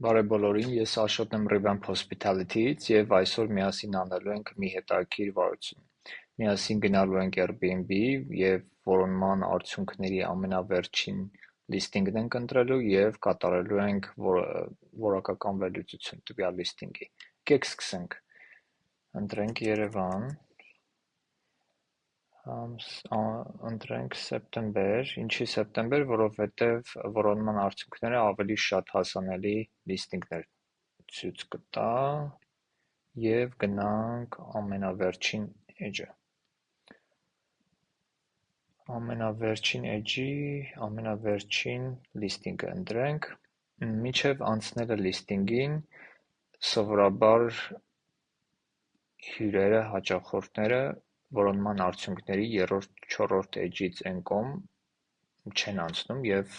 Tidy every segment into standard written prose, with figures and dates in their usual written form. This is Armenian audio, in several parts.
Բարև բոլորին, ես Աշոտն եմ Revamp Hospitality-ից և այսօր միասին անելու ենք մի հետաքրքիր վարություն։ Միասին գնալու ենք Airbnb և որոնման արդյունքների ամենավերջին լիստինգն ենք ընտրելու և կատարելու ենք որակական վերլուծություն տվյալ լիստինգի։ Եկեք սկսենք։ Ընտրենք Երևան, ընտրենք սեպտեմբեր, ինչի սեպտեմբեր, որովհետև որոնման արդյունքները ավելի շատ հասանելի լիստինգներ ցույց կտա և գնանք ամենավերջին էջը։ Ամենավերջին էջի, ամենավերջին լիստինգը ընտրենք, մինչև անցնելը լիստինգին, սովորաբար հյուրերը, հաճախորդները որոնման արդյունքների երրորդ, չորրորդ էջից են կողմ չեն անցնում և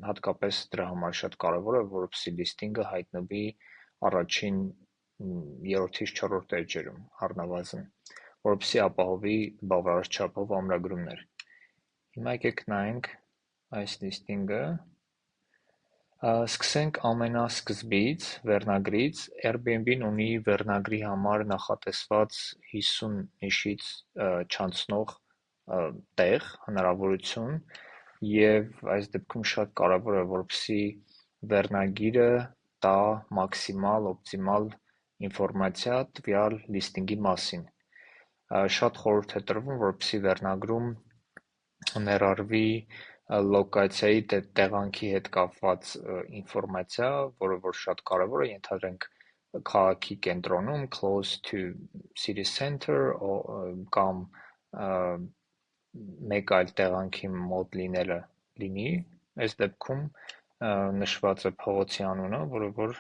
հատկապես դրա համար շատ կարևոր է, որպեսզի լիստինգը հայտնվի առաջին երրորդից չորրորդ էջերում առնվազն, որպեսզի ապահովի բավարար չափով ամրագրումներ։ Հիմա եկեք նայենք այս լիստինգը։ Սկսենք ամենասկզբից, վերնագրից, Airbnb-ն ունի վերնագրի համար նախատեսված 50 նիշից չանցնող տեղ, հնարավորություն և այս դեպքում շատ կարևոր է, որպեսզի վերնագիրը տա մաքսիմալ, օպտիմալ ինֆորմացիա տվյալ լիստինգի մասին։ Շատ խորհուրդ է տրվում, որպեսզի վերնագրում ներառվի լոկացիայի տեղանքի հետ կապված ինֆորմացիա, որը որ շատ կարևոր է, ենթադրենք քաղաքի կենտրոնում, close to city center կամ մեկ այլ տեղանքի մոտ լինի, այս դեպքում նշված է փողոցի անունը, որը որ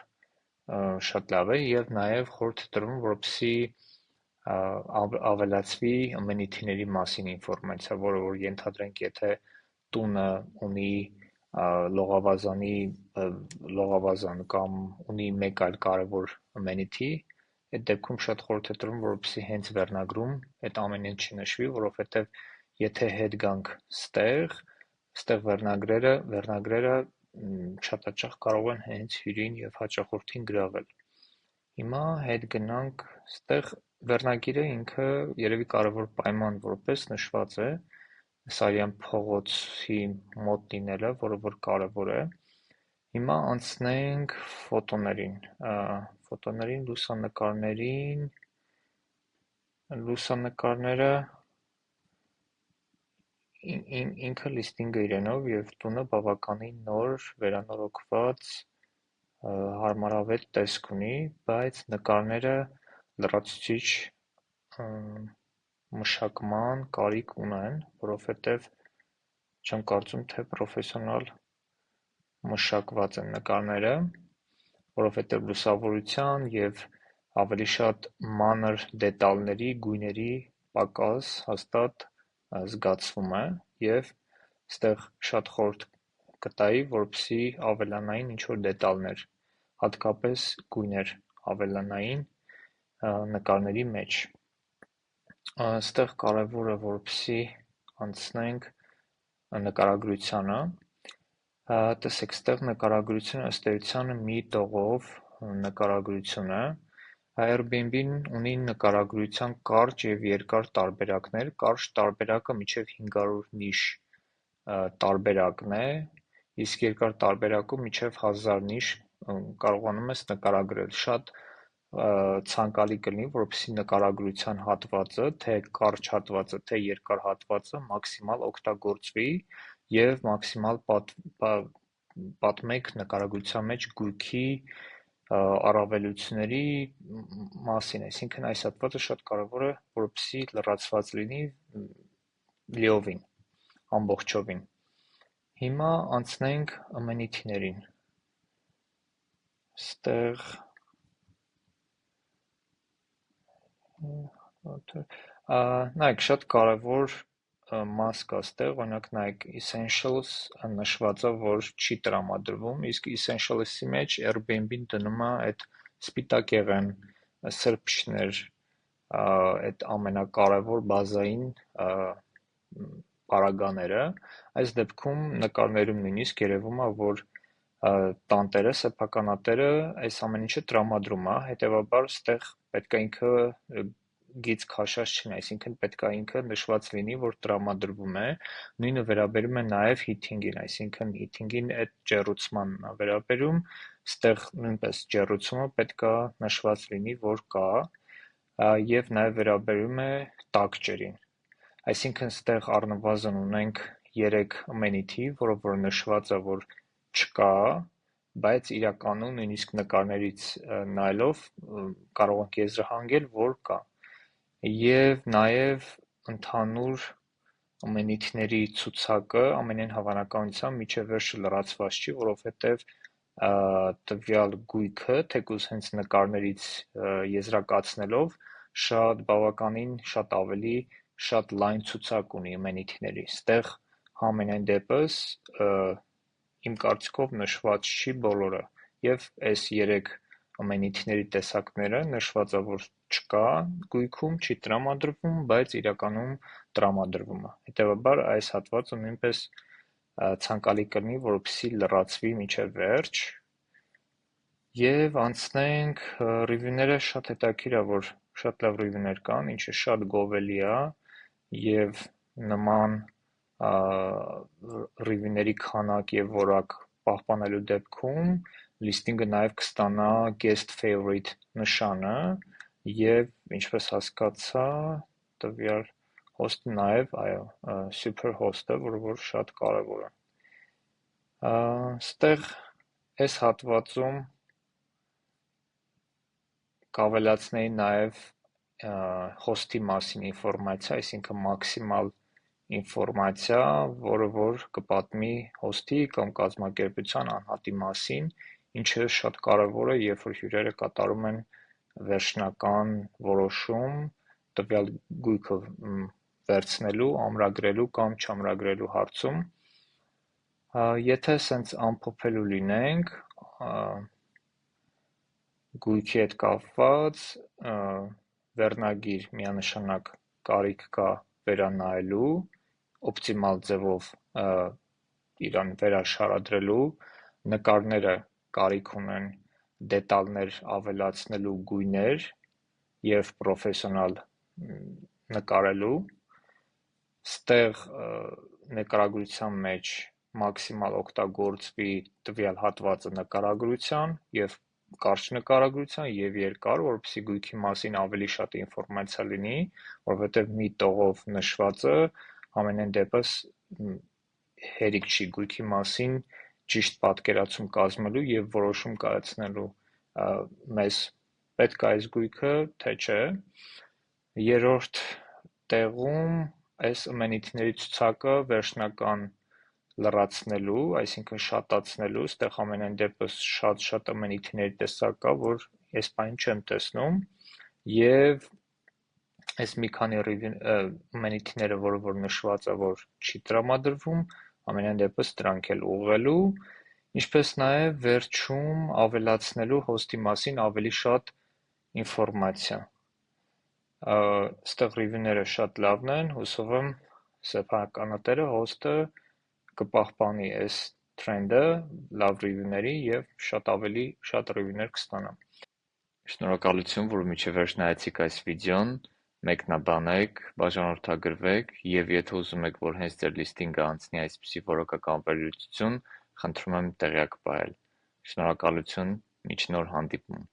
շատ լավ է և նաև խորհուրդ է տրվում, որպեսզի ավելացվի ամենիթիների մասին ինֆորմացիա, որը որ ենթադրենք, եթե տունը ունի լողավազան կամ ունի մեկ այլ կարևոր amenity, այդ դեպքում շատ խորհուրդ է տրվում, որպեսզի հենց վերնագրում այդ ամեն ինչ նշվի, որովհետև եթե հետ գանք ստեղ վերնագրերը շատ հաճախ կարող են հենց հյուրին և հաճախորդին գրավել։ Հիմա հետ գնանք ստեղ վերնագիրը ինքը երևի կարևոր պայման որպես նշված է Սարյան փողոցի մոտ լինելը, որը որ կարևոր է։ Հիմա անցնենք ֆոտոներին, լուսանկարները ինքը լիստինգը իրենով և տունը բավականին նոր, վերանորոգված, հարմարավետ տեսք ունի, բայց նկարները լրացուցիչ մշակման կարիք ունեն, որովհետև չեմ կարծում, թե պրոֆեսիոնալ մշակված են նկարները, որովհետև լուսավորության և ավելի շատ մանր դետալների, գույների պակաս հաստատ զգացվում է և ստեղ շատ խորհուրդ կտայի, որպեսզի ավելանային ինչ-որ դետալներ, հատկապես գույներ ավելանային նկարների մեջ։ Ստեղ կարևոր է, որպեսզի անցնենք նկարագրությանը, տեսեք, ստեղ նկարագրությունը ըստ էության մի տողով նկարագրություն է, Airbnb-ն ունի նկարագրության կարճ և երկար տարբերակներ, կարճ տարբերակը մինչև 500 նիշ տարբերակն է, իսկ երկար տարբերակում մինչև 1000 նիշ կարողանում ես նկարագրել, շատ ցանկալի կլինի, որպեսզի նկարագրության հատվածը, թե կարճ հատվածը, թե երկար հատվածը մաքսիմալ օգտագործվի և մաքսիմալ պատմեք նկարագրության մեջ գույքի առավելությունների մասին, այսինքն այս հատվածը շատ կարևոր է, որպեսզի լրացված լինի լիովին, ամբողջովին։ Հիմա անցնենք amenity-ներին։ Ստեղ նայեք, շատ կարևոր մաս կա ստեղ, օրինակ նայեք essentials նշված է, որ չի տրամադրվում, իսկ essentials-ի մեջ Airbnb-ն դնում է այդ սպիտակեղեն սրբիչներ, այդ ամենակարևոր բազային պարագաները, այս դեպքում նկարներում նույնիսկ երևում է, որ տանտերը, սեփականատերը այս ամեն ինչը տրամադրում է, հետևաբար ստեղ պետք է ինքը գիծ քաշած չլինի, այսինքն պետք է ինքը նշված լինի, որ տրամադրվում է, նույնը վերաբերում է նաև հիթինգին, այսինքն հիթինգին այդ ջեռուցմանն է վերաբերում, ստեղ նույնպես ջեռուցումը պետք է նշված լինի, որ կա, եւ նաև վերաբերում է տաք ջրին, այսինքն ստեղ առնվազն ունենք 3 ամենիթի, որը որ նշված է, որ չկա, բայց իրականում նույնիսկ նկարներից նայելով կարող ենք եզրահանգել, որ կա։ Եվ նաև ընդհանուր ամենիթների ցուցակը ամենայն հավանականությամբ մինչև վերջը լրացված չի, որովհետև տվյալ գույքը, թեկուզ հենց նկարներից եզրակացնելով, բավականին շատ ավելի շատ լայն ցուցակ ունի ամենիթների։ Ստեղ համենայն դեպս իմ կարծիքով նշված չի բոլորը, եւ այս 3 ամենիթների տեսակները նշված է, որ չկա գույքում, չի տրամադրվում, բայց իրականում տրամադրվում է։ Հետևաբար այս հատվածը նույնպես ցանկալի կլինի, որպեսզի լրացվի մինչև վերջ։ Եվ անցնենք ռիվյուները, շատ հետաքրքիր է, որ շատ լավ ռիվյուներ կան, ինչը շատ գովելի է, եւ նման ռիվյուների քանակ եւ որակ պահպանելու դեպքում լիստինգը նաև կստանա guest favorite նշանը եւ ինչպես հասկացա տվյալ հոստը նաև super host-ը, որ շատ կարևոր է։ Ստեղ այս հատվածում կավելացնեի նաև հոստի մասին ինֆորմացիա, այսինքն մաքսիմալ ինֆորմացիա, որը որ կպատմի հոստի կամ կազմակերպության անհատի մասին, ինչը շատ կարևոր է, երբ որ հյուրերը կատարում են վերջնական որոշում տվյալ գույքը վերցնելու, ամրագրելու կամ չամրագրելու հարցում։ Եթե սենց ամփոփելու լինենք, գույքի հետ կապված վերնագիր միանշանակ կարիք կա վերանայելու, օպտիմալ ձևով իրան վերաշարադրելու, նկարները կարիք ունեն դետալներ ավելացնելու գույներ եւ պրոֆեսիոնալ նկարելու, ստեղ նկարագրության մեջ մաքսիմալ օգտագործվի տվյալ հատվածը նկարագրության եւ կարճ նկարագրության եւ երկար, որպեսզի գույքի մասին ավելի շատ ինֆորմացիա լինի, որովհետեւ մի տողով նշվածը ամենայն դեպս հերիք չի գույքի մասին ճիշտ պատկերացում կազմելու եւ որոշում կայացնելու մեզ պետք է այս գույքը, թե չէ։ Երրորդ տեղում այս ամենիթների ցուցակը վերջնական լրացնելու, այսինքն շատացնելու, ստեղ ամենայն դեպս շատ ամենիթների տեսակ կա, որ ես բան չեմ տեսնում, եւ այս մի քանի ամենիթները, որ նշված է, որ չի տրամադրվում, ամենայն դեպս դրանք էլ ուղղելու, ինչպես նաև վերջում ավելացնելու հոստի մասին ավելի շատ ինֆորմացիա։ Ստեղ ռիվյուները շատ լավն են, հուսով եմ սեփականատերը հոստը կպահպանի այս թրենդը լավ ռիվյուների եւ շատ ռիվյուներ կստանա։ Շնորհակալություն, որ մինչև վերջ նայեցիք այս վիդեոն, մեկնաբանեք, բաժանորդագրվեք եւ եթե ուզում եք, որ հենց ձեր լիստինգը անցնի այսպիսի որակական վերլուծություն, խնդրում եմ տեղյակ պահել։ Շնորհակալություն, մինչ նոր հանդիպում։